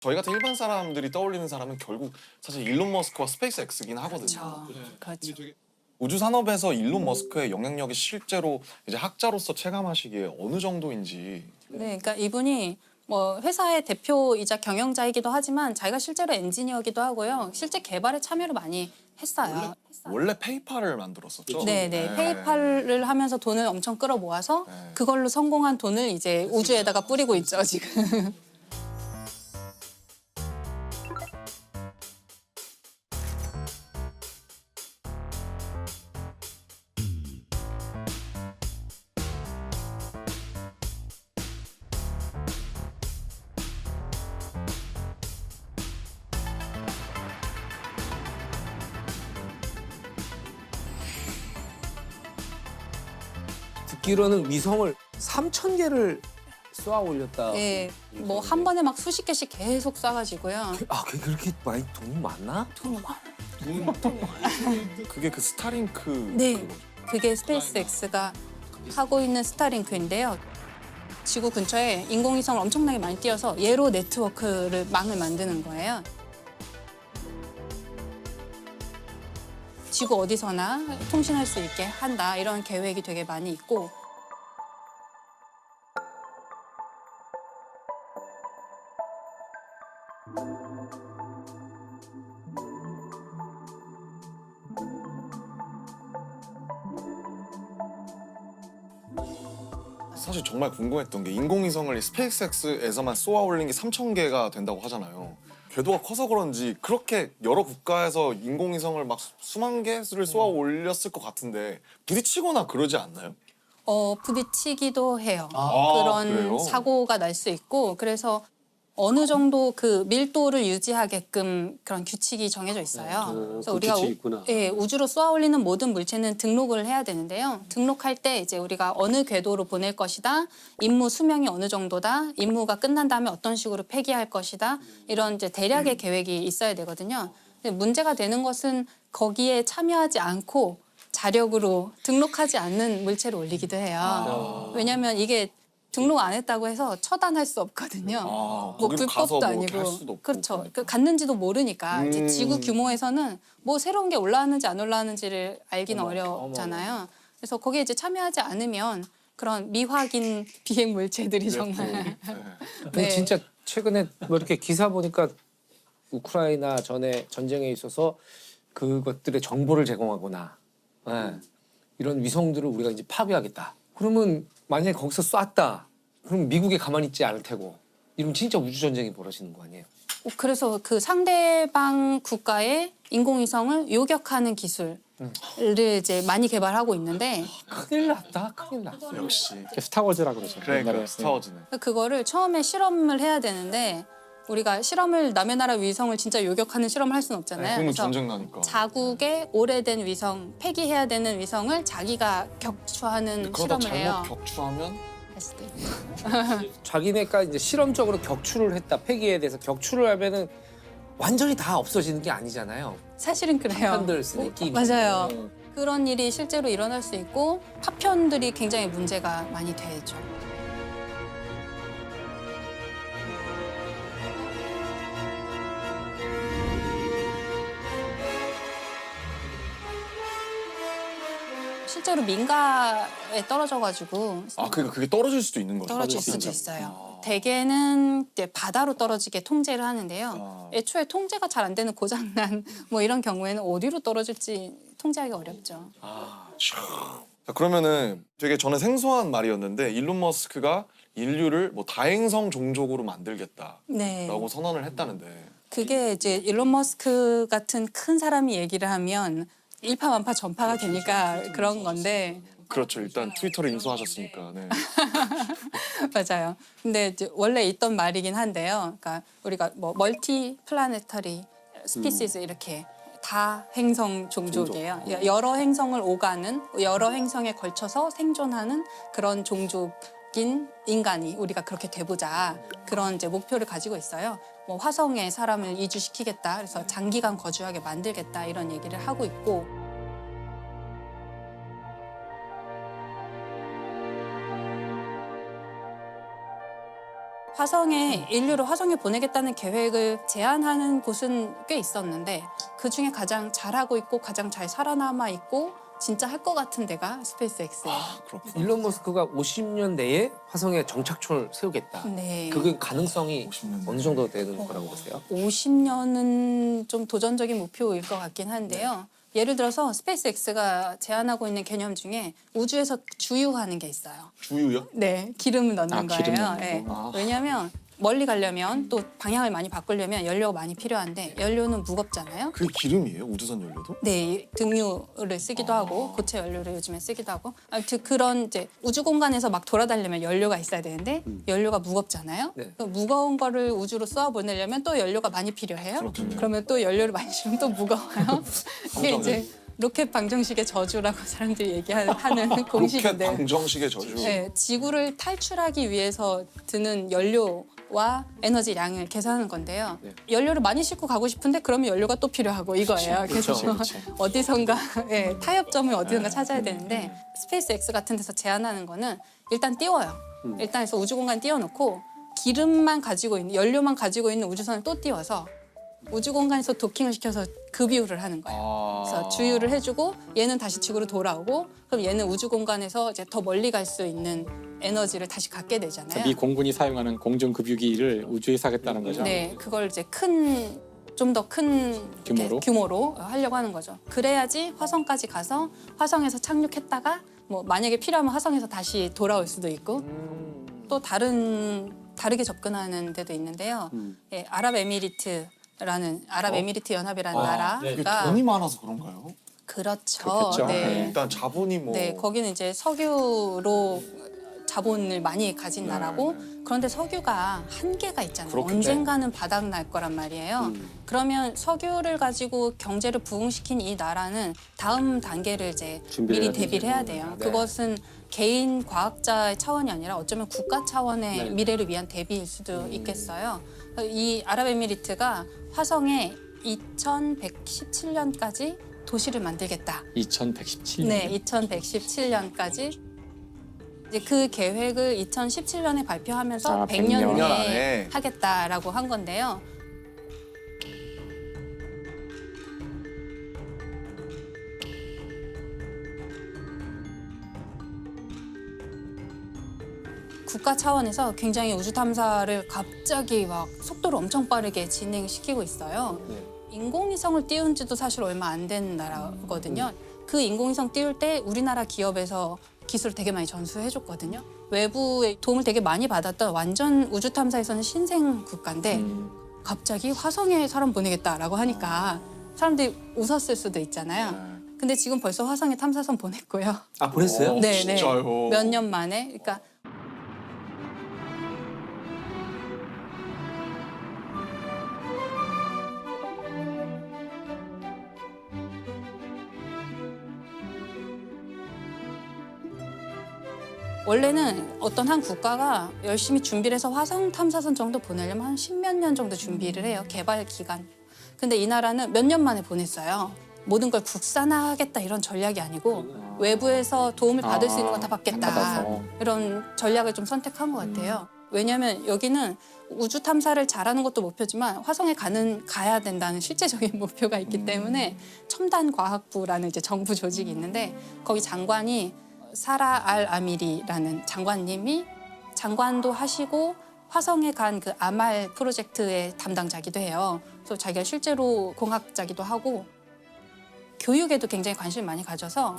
저희 같은 일반 사람들이 떠올리는 사람은 결국 사실 일론 머스크와 스페이스 X긴 하거든요. 그렇죠. 그렇죠. 우주 산업에서 일론 머스크의 영향력이 실제로 이제 학자로서 체감하시기에 어느 정도인지. 네, 그러니까 이분이 뭐 회사의 대표이자 경영자이기도 하지만 자기가 실제로 엔지니어기도 하고요. 실제 개발에 참여를 많이 했어요. 원래 페이팔을 만들었었죠. 네. 페이팔을 하면서 돈을 엄청 끌어모아서 네. 그걸로 성공한 돈을 이제 우주에다가 뿌리고 있죠, 지금. 듣기로는 위성을 3,000개를 쏘아 올렸다. 네, 뭐 한 번에 막 수십 개씩 계속 쏴가지고요. 아, 그렇게 많이 돈이 많나? 돈이 많아. 그게 그 스타링크. 네, 그거죠. 그게 스페이스 X가 하고 있는 스타링크인데요. 지구 근처에 인공위성을 엄청나게 많이 띄워서 얘로 네트워크를 망을 만드는 거예요. 지구 어디서나 통신할 수 있게 한다 이런 계획이 되게 많이 있고 사실 정말 궁금했던 게 인공위성을 스페이스X에서만 쏘아 올린 게 3,000개가 된다고 하잖아요. 궤도가 커서 그런지 그렇게 여러 국가에서 인공위성을 막 수만 개를 쏘아 올렸을 것 같은데 부딪히거나 그러지 않나요? 부딪히기도 해요. 아, 그런 그래요? 사고가 날 수 있고 그래서 어느 정도 그 밀도를 유지하게끔 그런 규칙이 정해져 있어요. 그래서 우리가 우주로 쏘아 올리는 모든 물체는 등록을 해야 되는데요. 등록할 때 이제 우리가 어느 궤도로 보낼 것이다, 임무 수명이 어느 정도다, 임무가 끝난 다음에 어떤 식으로 폐기할 것이다 이런 이제 대략의 계획이 있어야 되거든요. 근데 문제가 되는 것은 거기에 참여하지 않고 자력으로 등록하지 않는 물체를 올리기도 해요. 왜냐하면 이게 등록 안 했다고 해서 처단할 수 없거든요. 뭐 거기로 가서 불법도 뭐 이렇게 할 아니고. 수도 없고 그렇죠. 그러니까. 그 갔는지도 모르니까 이제 지구 규모에서는 뭐 새로운 게 올라왔는지 안 올라왔는지를 알기는 어렵잖아요. 그래서 거기에 이제 참여하지 않으면 그런 미확인 비행 물체들이 정말 근데 진짜 최근에 뭐 이렇게 기사 보니까 우크라이나 전에 전쟁에 있어서 그것들의 정보를 제공하거나 이런 위성들을 우리가 이제 파괴하겠다. 그러면 만약에 거기서 쐈다. 그럼 미국에 가만히 있지 않을 테고. 이러면 진짜 우주 전쟁이 벌어지는 거 아니에요? 그래서 그 상대방 국가의 인공위성을 요격하는 기술을 이제 많이 개발하고 있는데 큰일 났다. 큰일 났어. 역시. 스타워즈라 그러죠. 그러니까 스타워즈는. 그거를 처음에 실험을 해야 되는데 우리가 실험을 남의 나라 위성을 진짜 요격하는 실험을 할 수는 없잖아요. 그러면 그래서 전쟁 나니까. 자국의 오래된 위성, 폐기해야 되는 위성을 자기가 격추하는 그러다 실험을 해요. 잘못 격추하면 했을 때. 자기네가 이제 실험적으로 격추를 했다. 폐기에 대해서 격추를 하면은 완전히 다 없어지는 게 아니잖아요. 사실은 그래요. 파편들 쓰는 끼. 맞아요. 그런 일이 실제로 일어날 수 있고 파편들이 굉장히 문제가 많이 되죠. 실제로 민가에 떨어져가지고 그러니까 그게 떨어질 수도 있는 거죠. 떨어질 수도 있어요. 대개는 이제 바다로 떨어지게 통제를 하는데요. 애초에 통제가 잘 안 되는 고장난 뭐 이런 경우에는 어디로 떨어질지 통제하기 어렵죠. 자, 그러면은 되게 저는 생소한 말이었는데 일론 머스크가 인류를 뭐 다행성 종족으로 만들겠다라고 네. 선언을 했다는데. 그게 이제 일론 머스크 같은 큰 사람이 얘기를 하면 일파만파 전파가 되니까 그런 건데 그렇죠. 일단 트위터를 인수하셨으니까. 네. 맞아요. 근데 이제 원래 있던 말이긴 한데요. 그러니까 우리가 뭐 멀티 플라네터리 스피시스 이렇게 다 행성 종족이에요. 여러 행성을 오가는 여러 행성에 걸쳐서 생존하는 그런 종족인 인간이 우리가 그렇게 돼보자 그런 이제 목표를 가지고 있어요. 뭐 화성에 사람을 이주시키겠다. 그래서 장기간 거주하게 만들겠다 이런 얘기를 하고 있고. 화성에 인류를 화성에 보내겠다는 계획을 제안하는 곳은 꽤 있었는데 그 중에 가장 잘하고 있고 가장 잘 살아남아 있고 진짜 할 것 같은 데가 스페이스X예요. 그렇구나. 일론 머스크가 50년 내에 화성에 정착촌을 세우겠다. 네. 그게 가능성이 50년 어느 정도 되는 거라고 보세요? 50년은 좀 도전적인 목표일 것 같긴 한데요. 예를 들어서 스페이스X가 제안하고 있는 개념 중에 우주에서 주유하는 게 있어요. 주유요? 네, 기름을 넣는 거예요. 기름 넣는 네. 거. 왜냐하면 멀리 가려면 또 방향을 많이 바꾸려면 연료가 많이 필요한데 연료는 무겁잖아요. 그게 기름이에요? 우주선 연료도? 네, 등유를 쓰기도 하고 고체 연료를 요즘에 쓰기도 하고 아무튼 그런 이제 우주 공간에서 막 돌아다니려면 연료가 있어야 되는데 연료가 무겁잖아요. 네. 그 무거운 거를 우주로 쏘아 보내려면 또 연료가 많이 필요해요. 그렇군요. 그러면 또 연료를 많이 주면 또 무거워요. 이게 이제 로켓 방정식의 저주라고 사람들이 얘기하는 로켓 공식인데 방정식의 저주. 네, 지구를 탈출하기 위해서 드는 연료와 에너지 양을 계산하는 건데요. 네. 연료를 많이 싣고 가고 싶은데 그러면 연료가 또 필요하고 이거예요. 그래서 어디선가 예, 타협점을 어디선가 찾아야 되는데 스페이스X 같은 데서 제안하는 거는 일단 띄워요. 일단 해서 우주 공간 띄워놓고 기름만 가지고 있는 연료만 가지고 있는 우주선을 또 띄워서 우주 공간에서 도킹을 시켜서 급유를 하는 거예요. 그래서 주유를 해주고 얘는 다시 지구로 돌아오고 그럼 얘는 우주 공간에서 이제 더 멀리 갈 수 있는 에너지를 다시 갖게 되잖아요. 미 공군이 사용하는 공중급유기를 우주에서 하겠다는 거죠. 네, 그걸 이제 좀 더 큰 규모로 하려고 하는 거죠. 그래야지 화성까지 가서 화성에서 착륙했다가 뭐 만약에 필요하면 화성에서 다시 돌아올 수도 있고 또 다르게 접근하는 데도 있는데요. 예, 아랍에미리트 연합이라는 이게 나라가 돈이 많아서 그런가요? 그렇죠. 그렇겠죠. 네. 일단 자본이 뭐 네, 거기는 이제 석유로 자본을 많이 가진 네, 나라고 네. 그런데 석유가 한계가 있잖아요. 그렇겠죠. 언젠가는 바닥 날 거란 말이에요. 그러면 석유를 가지고 경제를 부흥시킨 이 나라는 다음 단계를 이제 미리 대비를 해야 돼요. 네. 그것은 개인 과학자의 차원이 아니라 어쩌면 국가 차원의 네. 미래를 위한 대비일 수도 있겠어요. 이 아랍에미리트가 화성에 2117년까지 도시를 만들겠다. 2117년. 네, 2117년까지 이제 그 계획을 2017년에 발표하면서 100년 100년 내에 안에. 하겠다라고 한 건데요. 국가 차원에서 굉장히 우주 탐사를 갑자기 막 속도를 엄청 빠르게 진행시키고 있어요. 인공위성을 띄운 지도 사실 얼마 안 된 나라거든요. 그 인공위성 띄울 때 우리나라 기업에서 기술을 되게 많이 전수해줬거든요. 외부의 도움을 되게 많이 받았던 완전 우주 탐사에서는 신생 국가인데 갑자기 화성에 사람 보내겠다라고 하니까 사람들이 웃었을 수도 있잖아요. 근데 지금 벌써 화성에 탐사선 보냈고요. 아 보냈어요? 네, 진짜요? 몇 년 만에. 그러니까 원래는 어떤 한 국가가 열심히 준비를 해서 화성 탐사선 정도 보내려면 한 10몇 년 정도 준비를 해요. 개발 기간. 근데 이 나라는 몇 년 만에 보냈어요. 모든 걸 국산화하겠다 이런 전략이 아니고 외부에서 도움을 받을 수 있는 건 다 받겠다. 받아서. 이런 전략을 좀 선택한 것 같아요. 왜냐하면 여기는 우주 탐사를 잘하는 것도 목표지만 화성에 가야 된다는 실제적인 목표가 있기 때문에 첨단 과학부라는 이제 정부 조직이 있는데 거기 장관이 사라 알 아미리라는 장관님이 장관도 하시고 화성에 간 그 아말 프로젝트의 담당자기도 해요. 그래서 자기가 실제로 공학자기도 하고 교육에도 굉장히 관심을 많이 가져서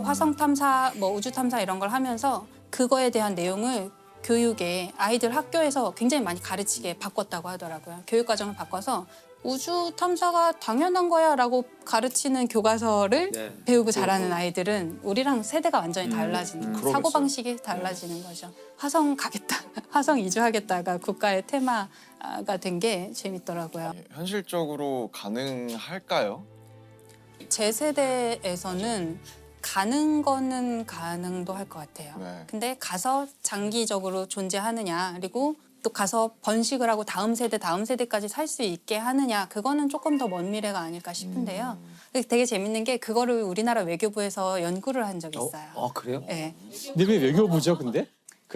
화성 탐사, 뭐 우주 탐사 이런 걸 하면서 그거에 대한 내용을 교육에 아이들 학교에서 굉장히 많이 가르치게 바꿨다고 하더라고요. 교육 과정을 바꿔서 우주 탐사가 당연한 거야라고 가르치는 교과서를 네. 배우고 자라는 아이들은 우리랑 세대가 완전히 달라지는 그러겠어요. 사고 방식이 달라지는 거죠. 화성 가겠다, 화성 이주하겠다가 국가의 테마가 된 게 재밌더라고요. 현실적으로 가능할까요? 제 세대에서는 가는 거는 가능도 할 것 같아요. 네. 근데 가서 장기적으로 존재하느냐 그리고 또 가서 번식을 하고 다음 세대까지 살 수 있게 하느냐 그거는 조금 더 먼 미래가 아닐까 싶은데요. 되게 재밌는 게 그거를 우리나라 외교부에서 연구를 한 적이 있어요. 아 그래요? 네. 근데 왜 외교부죠, 근데?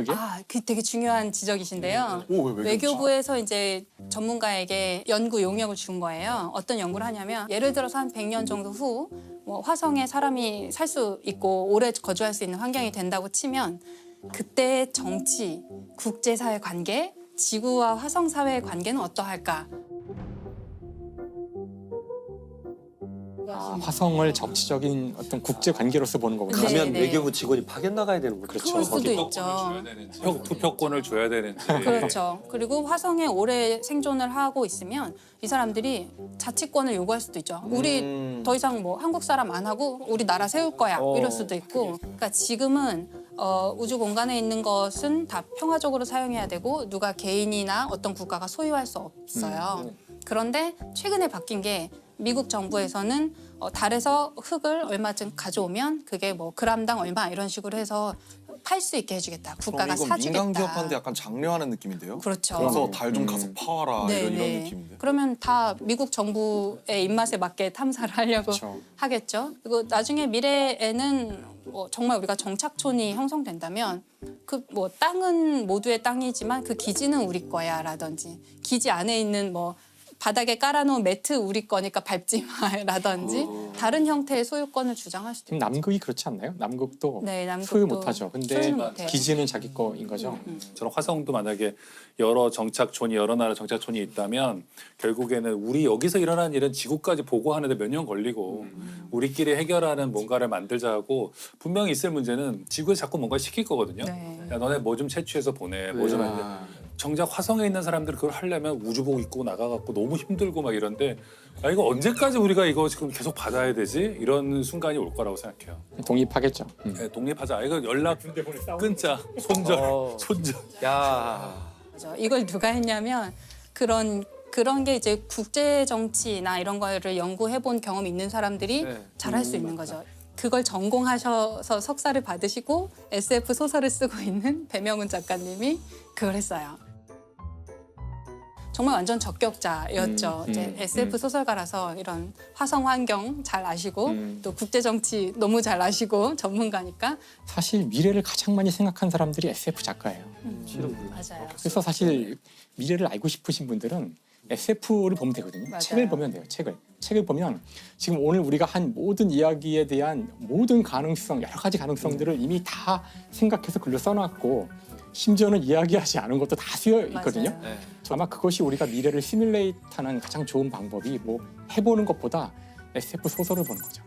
그게? 그 되게 중요한 지적이신데요. 오, 왜 외교부에서 이제 전문가에게 연구 용역을 준 거예요. 어떤 연구를 하냐면 예를 들어서 한 100년 정도 후 뭐 화성에 사람이 살 수 있고 오래 거주할 수 있는 환경이 된다고 치면 그때의 정치, 국제사회 관계, 지구와 화성 사회의 관계는 어떠할까? 화성을 정치적인 어떤 국제 관계로서 보는 거군요. 가면 네. 외교부 직원이 파견 나가야 되는 거죠. 그럴 수도 있죠. 투표권을 줘야 되는지. 그렇죠. 그리고 화성에 오래 생존을 하고 있으면 이 사람들이 자치권을 요구할 수도 있죠. 우리 더 이상 뭐 한국 사람 안 하고 우리 나라 세울 거야 이럴 수도 있고. 그러니까 지금은 우주 공간에 있는 것은 다 평화적으로 사용해야 되고 누가 개인이나 어떤 국가가 소유할 수 없어요. 그런데 최근에 바뀐 게 미국 정부에서는 달에서 흙을 얼마쯤 가져오면 그게 뭐 그람당 얼마 이런 식으로 해서 팔 수 있게 해주겠다. 국가가 이건 사주겠다. 민간 기업한테 약간 장려하는 느낌인데요. 그렇죠. 그래서 달 좀 가서 파와라 이런 느낌인데. 그러면 다 미국 정부의 입맛에 맞게 탐사를 하려고 그렇죠. 하겠죠. 그리고 나중에 미래에는 정말 우리가 정착촌이 형성된다면 그 뭐 땅은 모두의 땅이지만 그 기지는 우리 거야라든지 기지 안에 있는 뭐 바닥에 깔아놓은 매트 우리 거니까 밟지 마라든지 다른 형태의 소유권을 주장할 수도 지금 있죠. 남극이 그렇지 않나요? 남극도 네, 남극도 소유 못하죠. 근데 소유는 못해요. 기지는 자기 거인 거죠. 저는 화성도 만약에 여러 정착촌이 여러 나라 정착촌이 있다면 결국에는 우리 여기서 일어난 일은 지구까지 보고하는데 몇 년 걸리고 우리끼리 해결하는 뭔가를 만들자 하고 분명히 있을 문제는 지구에서 자꾸 뭔가 시킬 거거든요. 네. 야, 너네 뭐 좀 채취해서 보내. 뭐 좀 하는데 정작 화성에 있는 사람들 그걸 하려면 우주복 입고 나가갖고 너무 힘들고 막 이런데 이거 언제까지 우리가 이거 지금 계속 받아야 되지? 이런 순간이 올 거라고 생각해요. 독립하겠죠. 네, 독립하자. 이거 연락 끊자. 손절. 야. 맞아. 이걸 누가 했냐면 그런 게 이제 국제 정치나 이런 거를 연구해 본 경험이 있는 사람들이 네. 잘할 수 있는 거죠. 그걸 전공하셔서 석사를 받으시고 SF 소설을 쓰고 있는 배명훈 작가님이 그걸 했어요. 정말 완전 적격자였죠. 이제 SF 소설가라서 이런 화성 환경 잘 아시고 또 국제 정치 너무 잘 아시고 전문가니까 사실 미래를 가장 많이 생각한 사람들이 SF 작가예요. 맞아요. 그래서 사실 미래를 알고 싶으신 분들은 SF를 보면 되거든요. 맞아요. 책을 보면 돼요. 책을 보면 지금 오늘 우리가 한 모든 이야기에 대한 모든 가능성, 여러 가지 가능성들을 이미 다 생각해서 글로 써놨고 심지어는 이야기하지 않은 것도 다 쓰여 있거든요. 맞아요. 아마 그것이 우리가 미래를 시뮬레이트하는 가장 좋은 방법이 뭐 해보는 것보다 SF 소설을 보는 거죠.